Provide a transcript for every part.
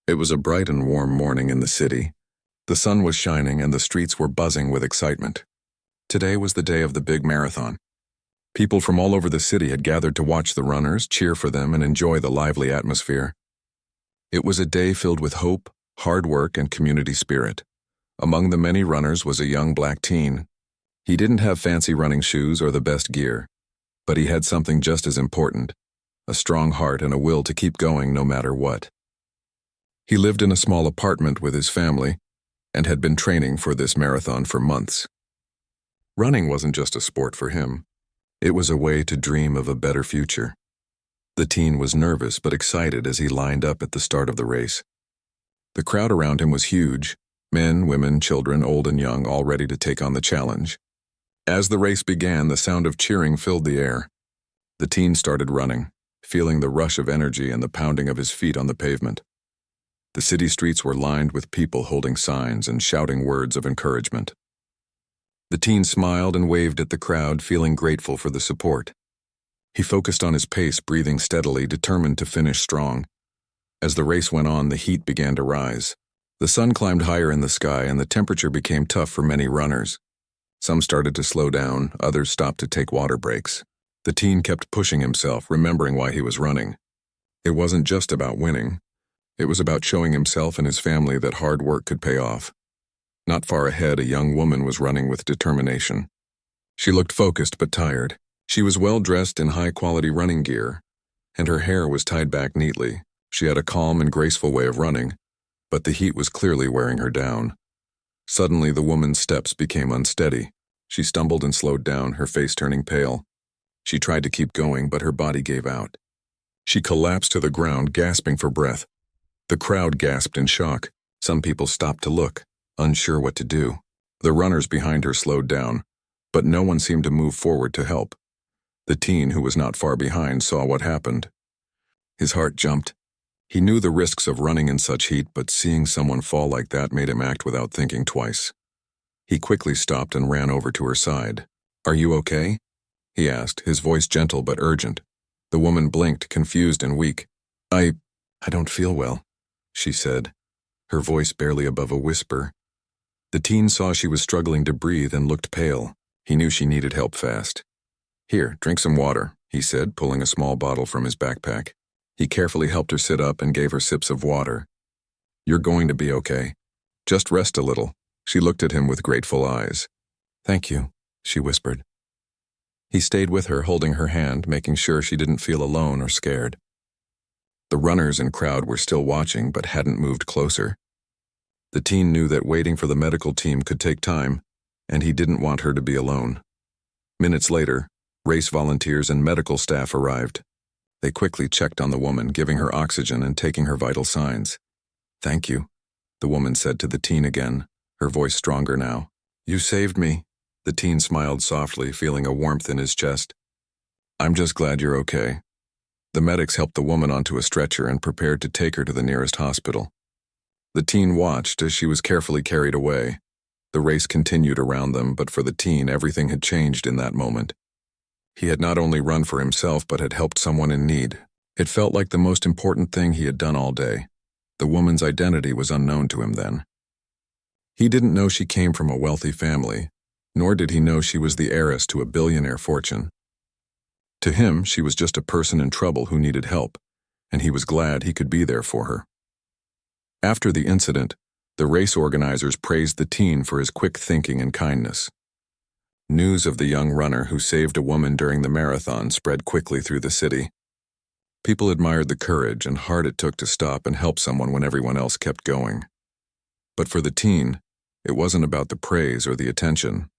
It was a bright and warm morning in the city. The sun was shining and the streets were buzzing with excitement. Today was the day of the big marathon. People from all over the city had gathered to watch the runners, cheer for them, and enjoy the lively atmosphere. It was a day filled with hope, hard work, and community spirit. Among the many runners was a young black teen. He didn't have fancy running shoes or the best gear, but he had something just as important: a strong heart and a will to keep going no matter what. He lived in a small apartment with his family and had been training for this marathon for months. Running wasn't just a sport for him. It was a way to dream of a better future. The teen was nervous but excited as he lined up at the start of the race. The crowd around him was huge: men, women, children, old and young, all ready to take on the challenge. As the race began, the sound of cheering filled the air. The teen started running, feeling the rush of energy and the pounding of his feet on the pavement. The city streets were lined with people holding signs and shouting words of encouragement. The teen smiled and waved at the crowd, feeling grateful for the support. He focused on his pace, breathing steadily, determined to finish strong. As the race went on, the heat began to rise. The sun climbed higher in the sky and the temperature became tough for many runners. Some started to slow down, others stopped to take water breaks. The teen kept pushing himself, remembering why he was running. It wasn't just about winning. It was about showing himself and his family that hard work could pay off. Not far ahead, a young woman was running with determination. She looked focused but tired. She was well dressed in high-quality running gear, and her hair was tied back neatly. She had a calm and graceful way of running, but the heat was clearly wearing her down. Suddenly, the woman's steps became unsteady. She stumbled and slowed down, her face turning pale. She tried to keep going, but her body gave out. She collapsed to the ground, gasping for breath. The crowd gasped in shock. Some people stopped to look, unsure what to do. The runners behind her slowed down, but no one seemed to move forward to help. The teen, who was not far behind, saw what happened. His heart jumped. He knew the risks of running in such heat, but seeing someone fall like that made him act without thinking twice. He quickly stopped and ran over to her side. "Are you okay?" he asked, his voice gentle but urgent. The woman blinked, confused and weak. I don't feel well," she said, her voice barely above a whisper. The teen saw she was struggling to breathe and looked pale. He knew she needed help fast. "Here, drink some water," he said, pulling a small bottle from his backpack. He carefully helped her sit up and gave her sips of water. "You're going to be okay. Just rest a little." She looked at him with grateful eyes. "Thank you," she whispered. He stayed with her, holding her hand, making sure she didn't feel alone or scared. The runners and crowd were still watching, but hadn't moved closer. The teen knew that waiting for the medical team could take time, and he didn't want her to be alone. Minutes later, race volunteers and medical staff arrived. They quickly checked on the woman, giving her oxygen and taking her vital signs. "Thank you," the woman said to the teen again, her voice stronger now. "You saved me." The teen smiled softly, feeling a warmth in his chest. "I'm just glad you're okay." The medics helped the woman onto a stretcher and prepared to take her to the nearest hospital. The teen watched as she was carefully carried away. The race continued around them, but for the teen, everything had changed in that moment. He had not only run for himself, but had helped someone in need. It felt like the most important thing he had done all day. The woman's identity was unknown to him then. He didn't know she came from a wealthy family, nor did he know she was the heiress to a billionaire fortune. To him, she was just a person in trouble who needed help, and he was glad he could be there for her. After the incident, the race organizers praised the teen for his quick thinking and kindness. News of the young runner who saved a woman during the marathon spread quickly through the city. People admired the courage and heart it took to stop and help someone when everyone else kept going. But for the teen, it wasn't about the praise or the attention.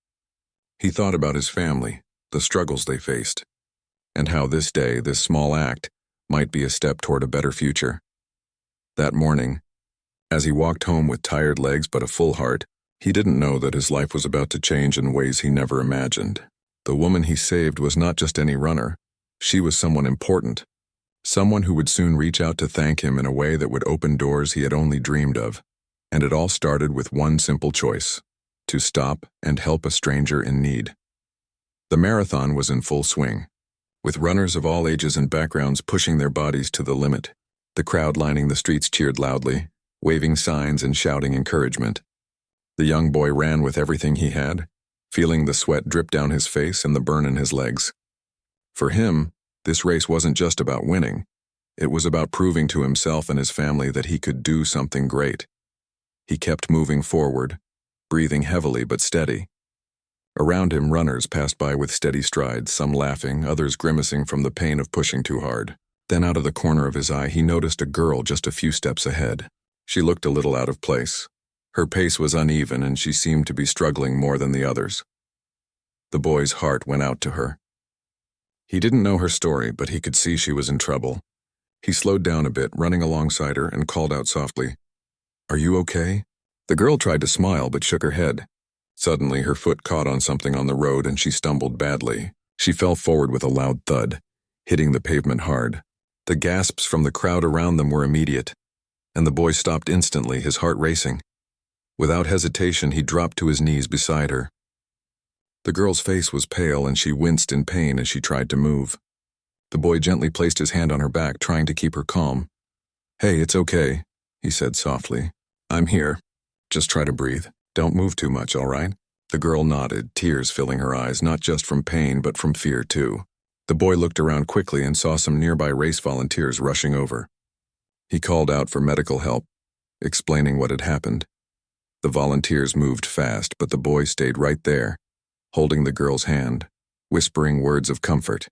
He thought about his family, the struggles they faced, and how this day, this small act, might be a step toward a better future. That morning, as he walked home with tired legs but a full heart, he didn't know that his life was about to change in ways he never imagined. The woman he saved was not just any runner. She was someone important, someone who would soon reach out to thank him in a way that would open doors he had only dreamed of. And it all started with one simple choice: to stop and help a stranger in need. The marathon was in full swing, with runners of all ages and backgrounds pushing their bodies to the limit. The crowd lining the streets cheered loudly, waving signs and shouting encouragement. The young boy ran with everything he had, feeling the sweat drip down his face and the burn in his legs. For him, this race wasn't just about winning. It was about proving to himself and his family that he could do something great. He kept moving forward, breathing heavily but steady. Around him, runners passed by with steady strides, some laughing, others grimacing from the pain of pushing too hard. Then out of the corner of his eye, he noticed a girl just a few steps ahead. She looked a little out of place. Her pace was uneven and she seemed to be struggling more than the others. The boy's heart went out to her. He didn't know her story, but he could see she was in trouble. He slowed down a bit, running alongside her, and called out softly, "Are you okay?" The girl tried to smile but shook her head. Suddenly, her foot caught on something on the road and she stumbled badly. She fell forward with a loud thud, hitting the pavement hard. The gasps from the crowd around them were immediate, and the boy stopped instantly, his heart racing. Without hesitation, he dropped to his knees beside her. The girl's face was pale and she winced in pain as she tried to move. The boy gently placed his hand on her back, trying to keep her calm. "Hey, it's okay," he said softly. "I'm here. Just try to breathe. Don't move too much, all right?" The girl nodded, tears filling her eyes, not just from pain but from fear too. The boy looked around quickly and saw some nearby race volunteers rushing over. He called out for medical help, explaining what had happened. The volunteers moved fast, but the boy stayed right there, holding the girl's hand, whispering words of comfort.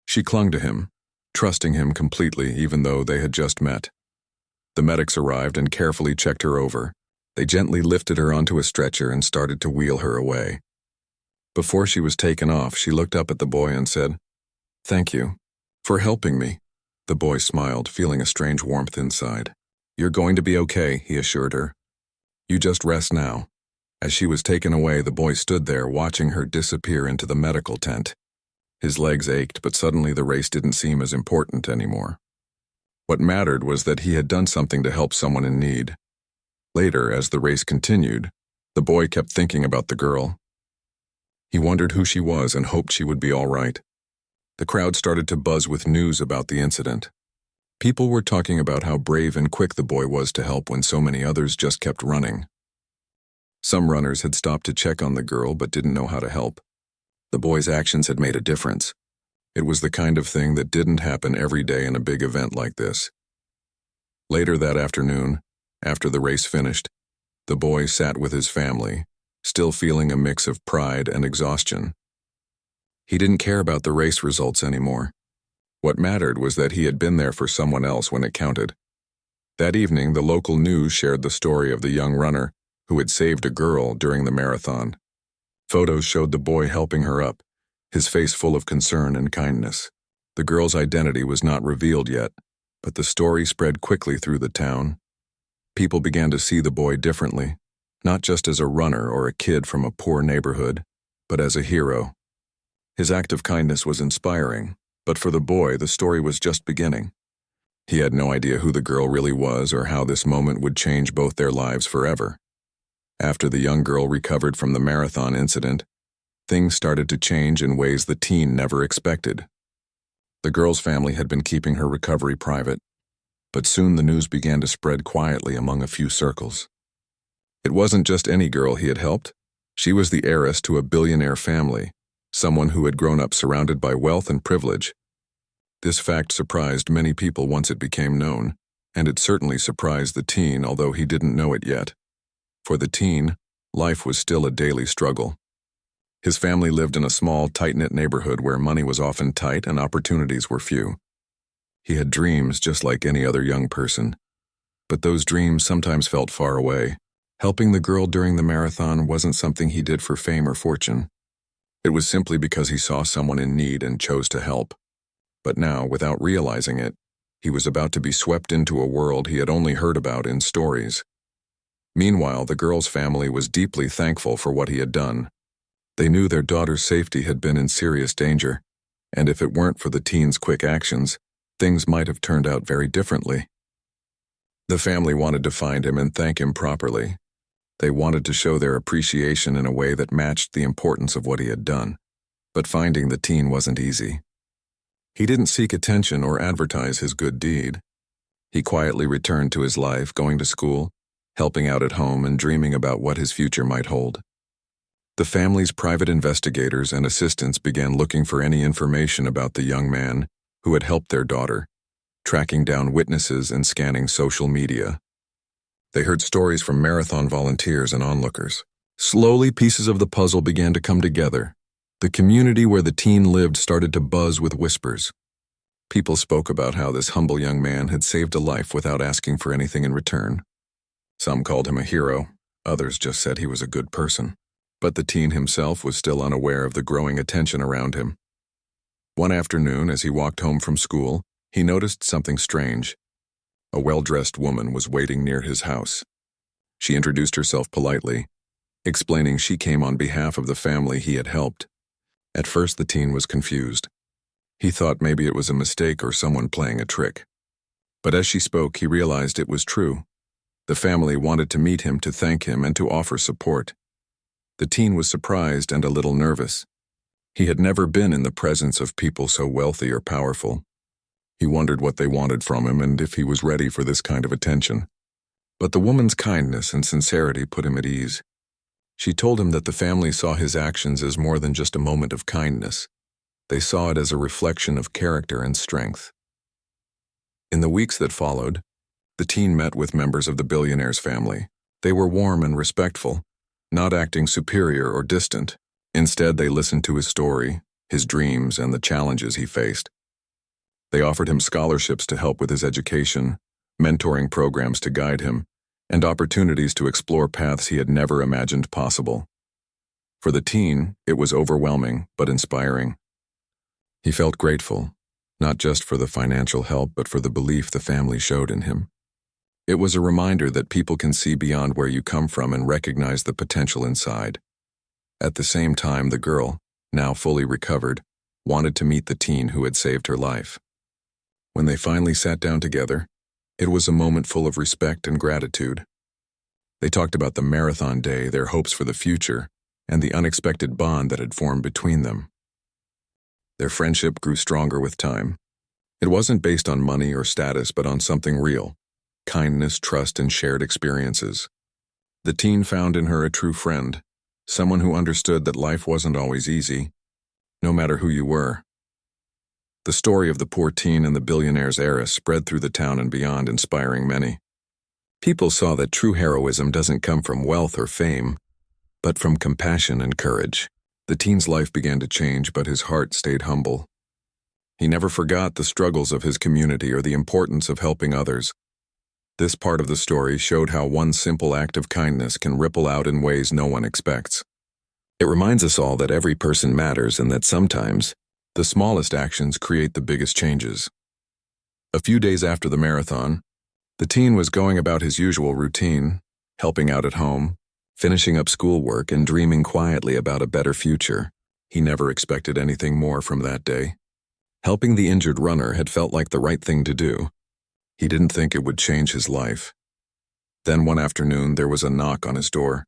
She clung to him, trusting him completely even though they had just met. The medics arrived and carefully checked her over. They gently lifted her onto a stretcher and started to wheel her away. Before she was taken off, she looked up at the boy and said, "Thank you for helping me." The boy smiled, feeling a strange warmth inside. "You're going to be okay," he assured her. "You just rest now." As she was taken away, the boy stood there watching her disappear into the medical tent. His legs ached, but suddenly the race didn't seem as important anymore. What mattered was that he had done something to help someone in need. Later, as the race continued, the boy kept thinking about the girl. He wondered who she was and hoped she would be all right. The crowd started to buzz with news about the incident. People were talking about how brave and quick the boy was to help when so many others just kept running. Some runners had stopped to check on the girl but didn't know how to help. The boy's actions had made a difference. It was the kind of thing that didn't happen every day in a big event like this. Later that afternoon, after the race finished, the boy sat with his family, still feeling a mix of pride and exhaustion. He didn't care about the race results anymore. What mattered was that he had been there for someone else when it counted. That evening, the local news shared the story of the young runner who had saved a girl during the marathon. Photos showed the boy helping her up, his face full of concern and kindness. The girl's identity was not revealed yet, but the story spread quickly through the town. People began to see the boy differently, not just as a runner or a kid from a poor neighborhood, but as a hero. His act of kindness was inspiring, but for the boy, the story was just beginning. He had no idea who the girl really was or how this moment would change both their lives forever. After the young girl recovered from the marathon incident, things started to change in ways the teen never expected. The girl's family had been keeping her recovery private, but soon the news began to spread quietly among a few circles. It wasn't just any girl he had helped. She was the heiress to a billionaire family, someone who had grown up surrounded by wealth and privilege. This fact surprised many people once it became known, and it certainly surprised the teen, although he didn't know it yet. For the teen, life was still a daily struggle. His family lived in a small, tight-knit neighborhood where money was often tight and opportunities were few. He had dreams just like any other young person, but those dreams sometimes felt far away. Helping the girl during the marathon wasn't something he did for fame or fortune. It was simply because he saw someone in need and chose to help. But now, without realizing it, he was about to be swept into a world he had only heard about in stories. Meanwhile, the girl's family was deeply thankful for what he had done. They knew their daughter's safety had been in serious danger, and if it weren't for the teen's quick actions, things might have turned out very differently. The family wanted to find him and thank him properly. They wanted to show their appreciation in a way that matched the importance of what he had done. But finding the teen wasn't easy. He didn't seek attention or advertise his good deed. He quietly returned to his life, going to school, helping out at home, and dreaming about what his future might hold. The family's private investigators and assistants began looking for any information about the young man who had helped their daughter, tracking down witnesses and scanning social media. They heard stories from marathon volunteers and onlookers. Slowly, pieces of the puzzle began to come together. The community where the teen lived started to buzz with whispers. People spoke about how this humble young man had saved a life without asking for anything in return. Some called him a hero, others just said he was a good person. But the teen himself was still unaware of the growing attention around him. One afternoon, as he walked home from school, he noticed something strange. A well-dressed woman was waiting near his house. She introduced herself politely, explaining she came on behalf of the family he had helped. At first, the teen was confused. He thought maybe it was a mistake or someone playing a trick. But as she spoke, he realized it was true. The family wanted to meet him to thank him and to offer support. The teen was surprised and a little nervous. He had never been in the presence of people so wealthy or powerful. He wondered what they wanted from him and if he was ready for this kind of attention. But the woman's kindness and sincerity put him at ease. She told him that the family saw his actions as more than just a moment of kindness. They saw it as a reflection of character and strength. In the weeks that followed, the teen met with members of the Billionaire's family. They were warm and respectful, not acting superior or distant. Instead, they listened to his story, his dreams, and the challenges he faced. They offered him scholarships to help with his education, mentoring programs to guide him, and opportunities to explore paths he had never imagined possible. For the teen, it was overwhelming but inspiring. He felt grateful, not just for the financial help but for the belief the family showed in him. It was a reminder that people can see beyond where you come from and recognize the potential inside. At the same time, the girl, now fully recovered, wanted to meet the teen who had saved her life. When they finally sat down together, it was a moment full of respect and gratitude. They talked about the marathon day, their hopes for the future, and the unexpected bond that had formed between them. Their friendship grew stronger with time. It wasn't based on money or status, but on something real: kindness, trust, and shared experiences. The teen found in her a true friend, someone who understood that life wasn't always easy, no matter who you were. The story of the poor teen and the billionaire's heiress spread through the town and beyond, inspiring many. People saw that true heroism doesn't come from wealth or fame, but from compassion and courage. The teen's life began to change, but his heart stayed humble. He never forgot the struggles of his community or the importance of helping others. This part of the story showed how one simple act of kindness can ripple out in ways no one expects. It reminds us all that every person matters and that sometimes the smallest actions create the biggest changes. A few days after the marathon, the teen was going about his usual routine, helping out at home, finishing up schoolwork, and dreaming quietly about a better future. He never expected anything more from that day. Helping the injured runner had felt like the right thing to do. He didn't think it would change his life. Then one afternoon, there was a knock on his door.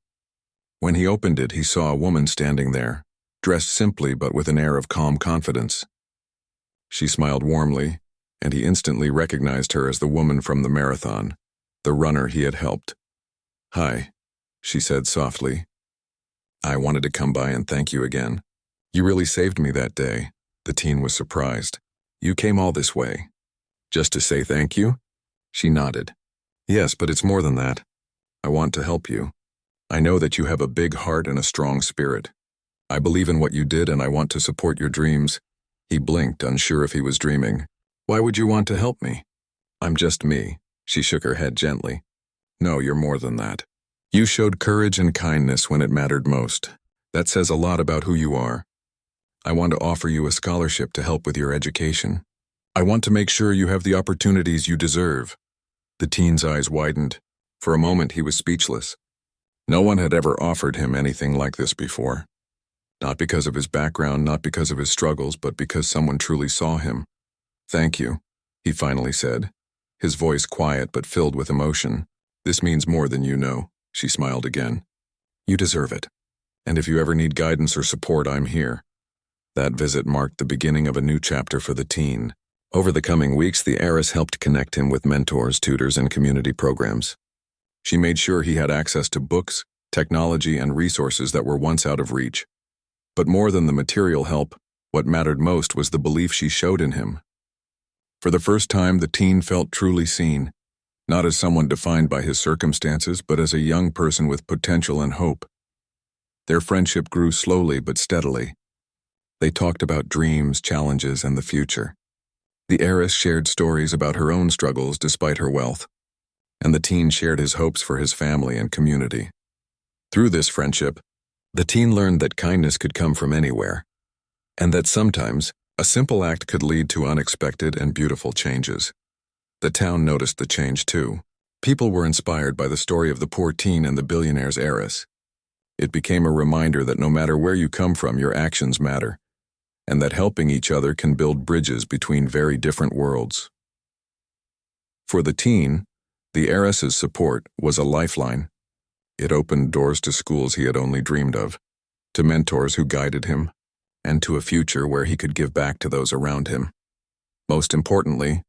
When he opened it, he saw a woman standing there, dressed simply but with an air of calm confidence. She smiled warmly, and he instantly recognized her as the woman from the marathon, the runner he had helped. "Hi," she said softly. "I wanted to come by and thank you again. You really saved me that day." The teen was surprised. "You came all this way? Just to say thank you?" She nodded. "Yes, but it's more than that. I want to help you. I know that you have a big heart and a strong spirit. I believe in what you did and I want to support your dreams." He blinked, unsure if he was dreaming. "Why would you want to help me?" "I'm just me." She shook her head gently. "No, you're more than that. You showed courage and kindness when it mattered most. That says a lot about who you are. I want to offer you a scholarship to help with your education. I want to make sure you have the opportunities you deserve." The teen's eyes widened. For a moment, he was speechless. No one had ever offered him anything like this before. Not because of his background, not because of his struggles, but because someone truly saw him. "Thank you," he finally said, his voice quiet but filled with emotion. "This means more than you know." She smiled again. "You deserve it. And if you ever need guidance or support, I'm here." That visit marked the beginning of a new chapter for the teen. Over the coming weeks, the heiress helped connect him with mentors, tutors, and community programs. She made sure he had access to books, technology, and resources that were once out of reach. But more than the material help, what mattered most was the belief she showed in him. For the first time, the teen felt truly seen, not as someone defined by his circumstances, but as a young person with potential and hope. Their friendship grew slowly but steadily. They talked about dreams, challenges, and the future. The heiress shared stories about her own struggles despite her wealth, and the teen shared his hopes for his family and community. Through this friendship, the teen learned that kindness could come from anywhere, and that sometimes a simple act could lead to unexpected and beautiful changes. The town noticed the change too. People were inspired by the story of the poor teen and the billionaire's heiress. It became a reminder that no matter where you come from, your actions matter, and that helping each other can build bridges between very different worlds. For the teen, the heiress's support was a lifeline. It opened doors to schools he had only dreamed of, to mentors who guided him, and to a future where he could give back to those around him. Most importantly,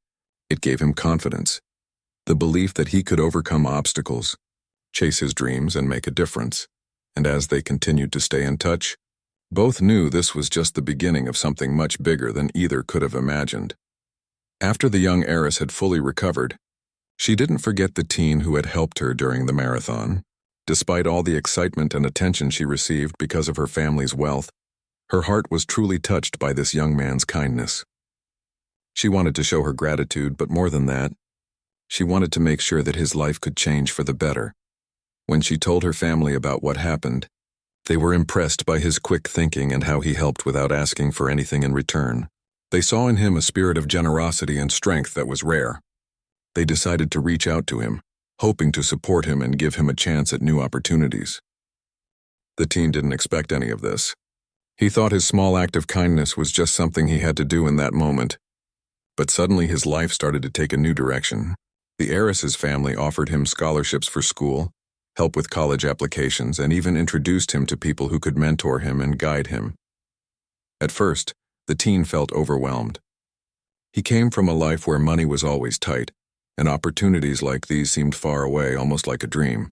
it gave him confidence, the belief that he could overcome obstacles, chase his dreams, and make a difference. And as they continued to stay in touch, both knew this was just the beginning of something much bigger than either could have imagined. After the young heiress had fully recovered, she didn't forget the teen who had helped her during the marathon. Despite all the excitement and attention she received because of her family's wealth, her heart was truly touched by this young man's kindness. She wanted to show her gratitude, but more than that, she wanted to make sure that his life could change for the better. When she told her family about what happened, they were impressed by his quick thinking and how he helped without asking for anything in return. They saw in him a spirit of generosity and strength that was rare. They decided to reach out to him, hoping to support him and give him a chance at new opportunities. The teen didn't expect any of this. He thought his small act of kindness was just something he had to do in that moment. But suddenly his life started to take a new direction. The heiress's family offered him scholarships for school, help with college applications, and even introduced him to people who could mentor him and guide him. At first, the teen felt overwhelmed. He came from a life where money was always tight, and opportunities like these seemed far away, almost like a dream.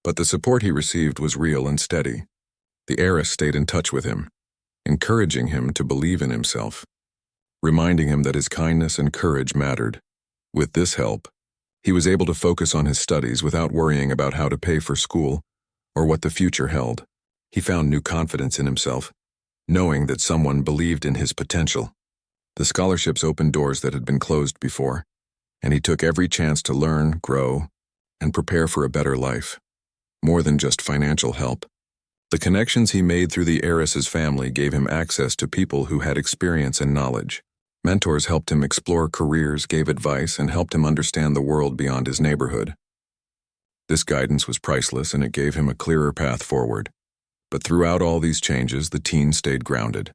But the support he received was real and steady. The heiress stayed in touch with him, encouraging him to believe in himself, reminding him that his kindness and courage mattered. With this help, he was able to focus on his studies without worrying about how to pay for school or what the future held. He found new confidence in himself, knowing that someone believed in his potential. The scholarships opened doors that had been closed before, and he took every chance to learn, grow, and prepare for a better life. More than just financial help, the connections he made through the heiress's family gave him access to people who had experience and knowledge. Mentors helped him explore careers, gave advice, and helped him understand the world beyond his neighborhood. This guidance was priceless, and it gave him a clearer path forward. But throughout all these changes, the teen stayed grounded.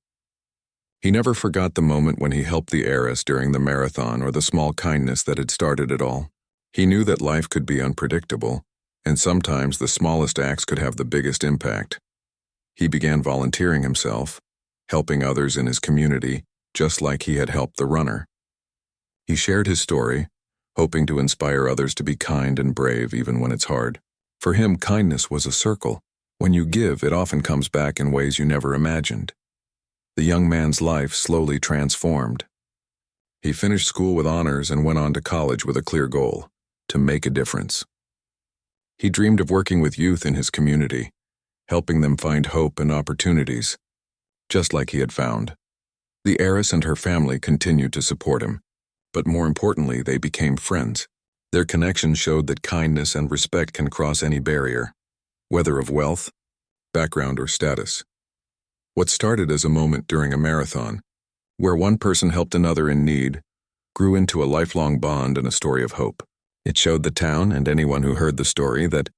He never forgot the moment when he helped the heiress during the marathon or the small kindness that had started it all. He knew that life could be unpredictable, and sometimes the smallest acts could have the biggest impact. He began volunteering himself, helping others in his community, just like he had helped the runner. He shared his story, hoping to inspire others to be kind and brave even when it's hard. For him, kindness was a circle. When you give, it often comes back in ways you never imagined. The young man's life slowly transformed. He finished school with honors and went on to college with a clear goal: to make a difference. He dreamed of working with youth in his community, helping them find hope and opportunities, just like he had found. The heiress and her family continued to support him, but more importantly, they became friends. Their connection showed that kindness and respect can cross any barrier, whether of wealth, background, or status. What started as a moment during a marathon, where one person helped another in need, grew into a lifelong bond and a story of hope. It showed the town and anyone who heard the story that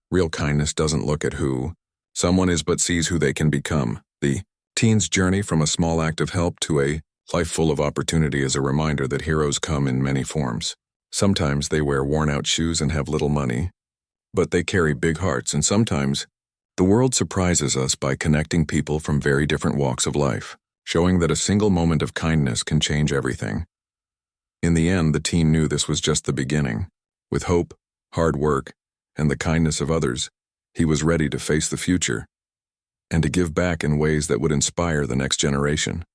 real kindness doesn't look at who someone is but sees who they can become. The teen's journey from a small act of help to a life full of opportunity is a reminder that heroes come in many forms. Sometimes they wear worn-out shoes and have little money, but they carry big hearts, and sometimes the world surprises us by connecting people from very different walks of life, showing that a single moment of kindness can change everything. In the end, the teen knew this was just the beginning. With hope, hard work, and the kindness of others, he was ready to face the future and to give back in ways that would inspire the next generation.